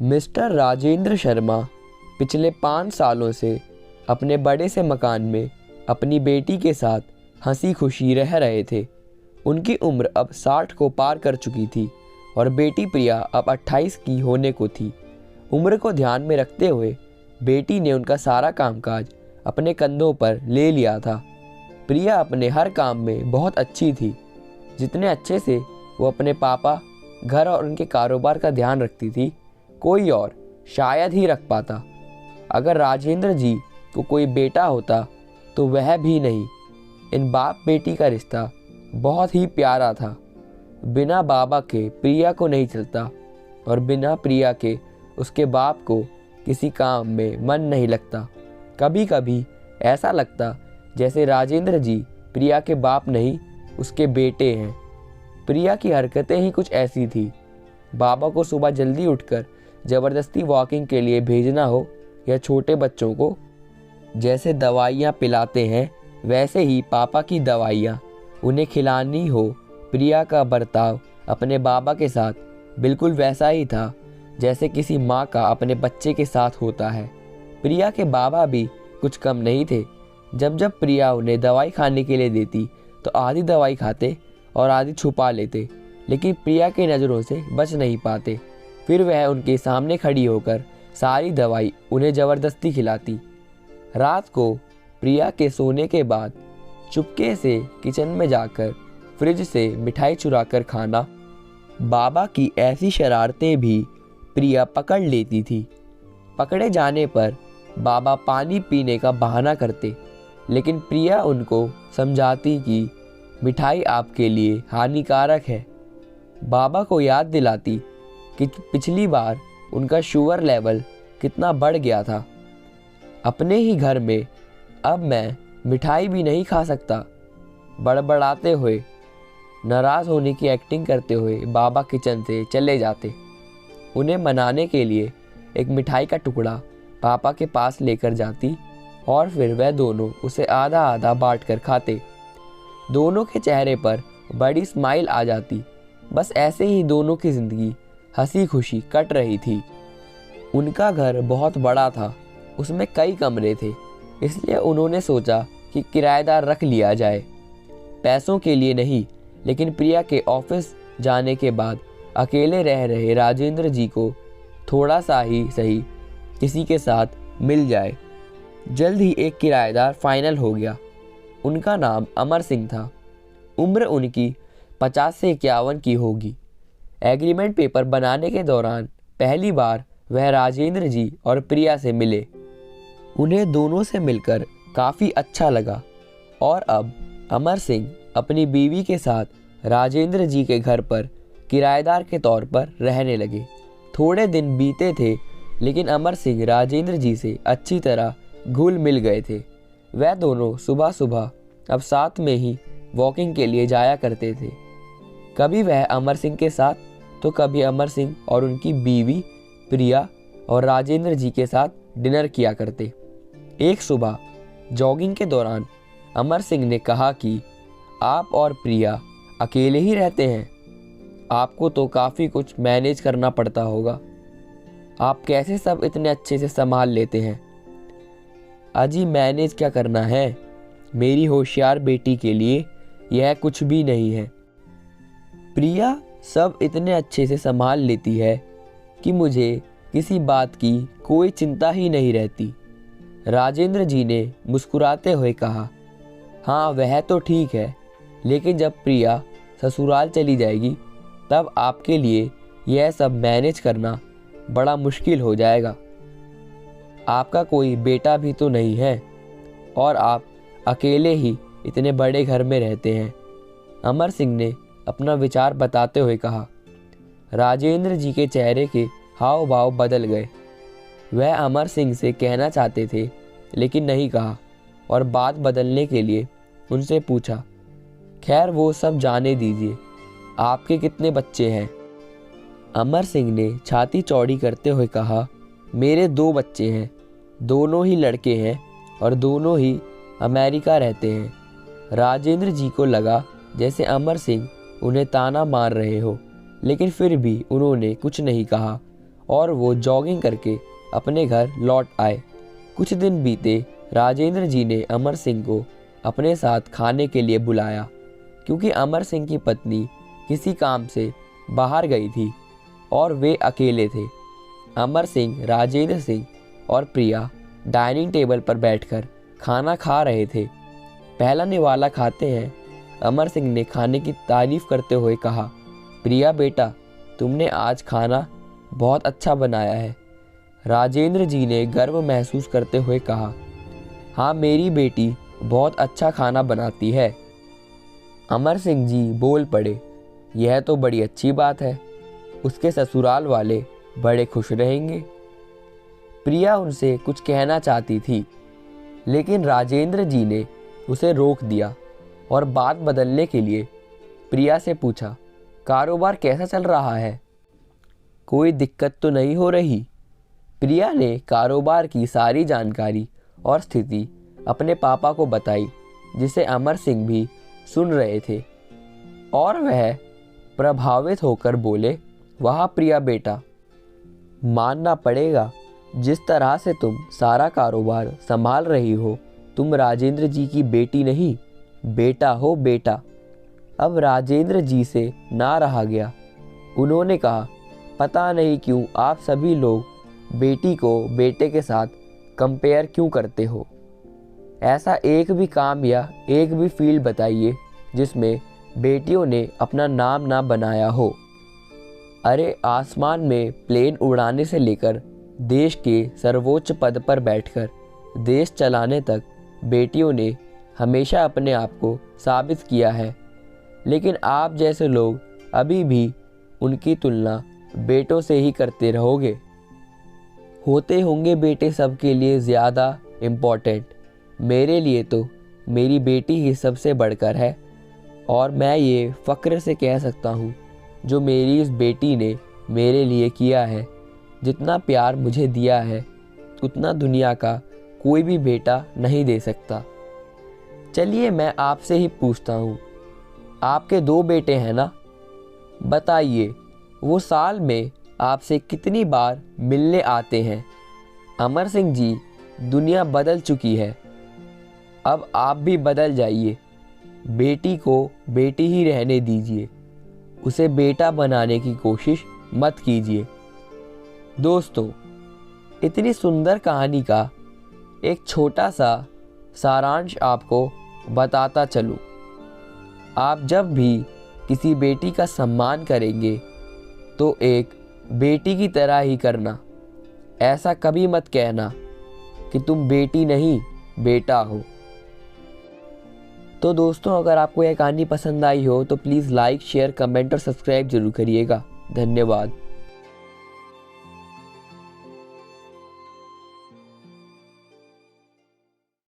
Mister Rajendra Sharma पिछले 5 सालों से अपने बड़े से मकान में अपनी बेटी के साथ हंसी खुशी रह रहे थे। उनकी उम्र अब 60 को पार कर चुकी थी और बेटी प्रिया अब 28 की होने को थी। उम्र को ध्यान में रखते हुए बेटी ने उनका सारा कामकाज अपने कंधों पर ले लिया था। प्रिया अपने हर काम में बहुत अच्छी थी। जितने अच्छे से वो अपने पापा, घर और उनके कारोबार का ध्यान रखती थी, कोई और शायद ही रख पाता। अगर राजेंद्र जी को कोई बेटा होता तो वह भी नहीं। इन बाप बेटी का रिश्ता बहुत ही प्यारा था। बिना बाबा के प्रिया को नहीं चलता और बिना प्रिया के उसके बाप को किसी काम में मन नहीं लगता। कभी कभी ऐसा लगता जैसे राजेंद्र जी प्रिया के बाप नहीं, उसके बेटे हैं। प्रिया की हरकतें ही कुछ ऐसी थी। बाबा को सुबह जल्दी उठकर ज़बरदस्ती वॉकिंग के लिए भेजना हो या छोटे बच्चों को जैसे दवाइयाँ पिलाते हैं वैसे ही पापा की दवाइयाँ उन्हें खिलानी हो, प्रिया का बर्ताव अपने बाबा के साथ बिल्कुल वैसा ही था जैसे किसी माँ का अपने बच्चे के साथ होता है। प्रिया के बाबा भी कुछ कम नहीं थे। जब जब प्रिया उन्हें दवाई खाने के लिए देती तो आधी दवाई खाते और आधी छुपा लेते, लेकिन प्रिया की नज़रों से बच नहीं पाते। फिर वह उनके सामने खड़ी होकर सारी दवाई उन्हें ज़बरदस्ती खिलाती। रात को प्रिया के सोने के बाद चुपके से किचन में जाकर फ्रिज से मिठाई चुराकर खाना। बाबा की ऐसी शरारतें भी प्रिया पकड़ लेती थी। पकड़े जाने पर बाबा पानी पीने का बहाना करते, लेकिन प्रिया उनको समझाती कि मिठाई आपके लिए हानिकारक है। बाबा को याद दिलाती कि पिछली बार उनका शुगर लेवल कितना बढ़ गया था। अपने ही घर में अब मैं मिठाई भी नहीं खा सकता। बड़बड़ाते हुए, नाराज़ होने की एक्टिंग करते हुए बाबा किचन से चले जाते। उन्हें मनाने के लिए एक मिठाई का टुकड़ा पापा के पास लेकर जाती और फिर वह दोनों उसे आधा आधा बांट कर खाते। दोनों के चेहरे पर बड़ी स्माइल आ जाती। बस ऐसे ही दोनों की ज़िंदगी हंसी खुशी कट रही थी। उनका घर बहुत बड़ा था, उसमें कई कमरे थे, इसलिए उन्होंने सोचा कि किराएदार रख लिया जाए। पैसों के लिए नहीं, लेकिन प्रिया के ऑफिस जाने के बाद अकेले रह रहे राजेंद्र जी को थोड़ा सा ही सही किसी के साथ मिल जाए। जल्द ही एक किराएदार फाइनल हो गया। उनका नाम अमर सिंह था। उम्र उनकी 50 से 51 की होगी। एग्रीमेंट पेपर बनाने के दौरान पहली बार वह राजेंद्र जी और प्रिया से मिले। उन्हें दोनों से मिलकर काफ़ी अच्छा लगा और अब अमर सिंह अपनी बीवी के साथ राजेंद्र जी के घर पर किराएदार के तौर पर रहने लगे। थोड़े दिन बीते थे, लेकिन अमर सिंह राजेंद्र जी से अच्छी तरह घुल मिल गए थे। वह दोनों सुबह सुबह अब साथ में ही वॉकिंग के लिए जाया करते थे। कभी वह अमर सिंह के साथ तो कभी अमर सिंह और उनकी बीवी प्रिया और राजेंद्र जी के साथ डिनर किया करते। एक सुबह जॉगिंग के दौरान अमर सिंह ने कहा कि आप और प्रिया अकेले ही रहते हैं, आपको तो काफ़ी कुछ मैनेज करना पड़ता होगा। आप कैसे सब इतने अच्छे से संभाल लेते हैं? अजी मैनेज क्या करना है, मेरी होशियार बेटी के लिए यह कुछ भी नहीं है। प्रिया सब इतने अच्छे से संभाल लेती है कि मुझे किसी बात की कोई चिंता ही नहीं रहती। राजेंद्र जी ने मुस्कुराते हुए कहा, हाँ वह तो ठीक है, लेकिन जब प्रिया ससुराल चली जाएगी तब आपके लिए यह सब मैनेज करना बड़ा मुश्किल हो जाएगा। आपका कोई बेटा भी तो नहीं है और आप अकेले ही इतने बड़े घर में रहते हैं। अमर सिंह ने अपना विचार बताते हुए कहा। राजेंद्र जी के चेहरे के हाव भाव बदल गए। वह अमर सिंह से कहना चाहते थे, लेकिन नहीं कहा और बात बदलने के लिए उनसे पूछा, खैर वो सब जाने दीजिए, आपके कितने बच्चे हैं? अमर सिंह ने छाती चौड़ी करते हुए कहा, मेरे 2 बच्चे हैं, दोनों ही लड़के हैं और दोनों ही अमेरिका रहते हैं। राजेंद्र जी को लगा जैसे अमर सिंह उन्हें ताना मार रहे हो, लेकिन फिर भी उन्होंने कुछ नहीं कहा और वो जॉगिंग करके अपने घर लौट आए। कुछ दिन बीते। राजेंद्र जी ने अमर सिंह को अपने साथ खाने के लिए बुलाया, क्योंकि अमर सिंह की पत्नी किसी काम से बाहर गई थी और वे अकेले थे। अमर सिंह, राजेंद्र सिंह और प्रिया डाइनिंग टेबल पर बैठकर खाना खा रहे थे। पहला निवाला खाते हैं अमर सिंह ने खाने की तारीफ करते हुए कहा, प्रिया बेटा, तुमने आज खाना बहुत अच्छा बनाया है। राजेंद्र जी ने गर्व महसूस करते हुए कहा, हाँ मेरी बेटी बहुत अच्छा खाना बनाती है। अमर सिंह जी बोल पड़े, यह तो बड़ी अच्छी बात है, उसके ससुराल वाले बड़े खुश रहेंगे। प्रिया उनसे कुछ कहना चाहती थी, लेकिन राजेंद्र जी ने उसे रोक दिया और बात बदलने के लिए प्रिया से पूछा, कारोबार कैसा चल रहा है? कोई दिक्कत तो नहीं हो रही? प्रिया ने कारोबार की सारी जानकारी और स्थिति अपने पापा को बताई, जिसे अमर सिंह भी सुन रहे थे और वह प्रभावित होकर बोले, वाह प्रिया बेटा, मानना पड़ेगा, जिस तरह से तुम सारा कारोबार संभाल रही हो, तुम राजेंद्र जी की बेटी नहीं, बेटा हो बेटा। अब राजेंद्र जी से ना रहा गया। उन्होंने कहा, पता नहीं क्यों आप सभी लोग बेटी को बेटे के साथ कंपेयर क्यों करते हो? ऐसा एक भी काम या एक भी फील्ड बताइए जिसमें बेटियों ने अपना नाम ना बनाया हो। अरे आसमान में प्लेन उड़ाने से लेकर देश के सर्वोच्च पद पर बैठकर देश चलाने तक बेटियों ने हमेशा अपने आप को साबित किया है, लेकिन आप जैसे लोग अभी भी उनकी तुलना बेटों से ही करते रहोगे। होते होंगे बेटे सबके लिए ज़्यादा इम्पोर्टेंट, मेरे लिए तो मेरी बेटी ही सबसे बढ़कर है, और मैं ये फ़क्र से कह सकता हूँ, जो मेरी इस बेटी ने मेरे लिए किया है, जितना प्यार मुझे दिया है, उतना दुनिया का कोई भी बेटा नहीं दे सकता। चलिए मैं आपसे ही पूछता हूँ, आपके 2 बेटे हैं ना? बताइए वो साल में आपसे कितनी बार मिलने आते हैं? अमर सिंह जी, दुनिया बदल चुकी है, अब आप भी बदल जाइए। बेटी को बेटी ही रहने दीजिए, उसे बेटा बनाने की कोशिश मत कीजिए। दोस्तों, इतनी सुंदर कहानी का एक छोटा सा सारांश आपको बताता चलूं। आप जब भी किसी बेटी का सम्मान करेंगे तो एक बेटी की तरह ही करना। ऐसा कभी मत कहना कि तुम बेटी नहीं बेटा हो। तो दोस्तों, अगर आपको यह कहानी पसंद आई हो तो प्लीज़ लाइक, शेयर, कमेंट और सब्सक्राइब जरूर करिएगा। धन्यवाद।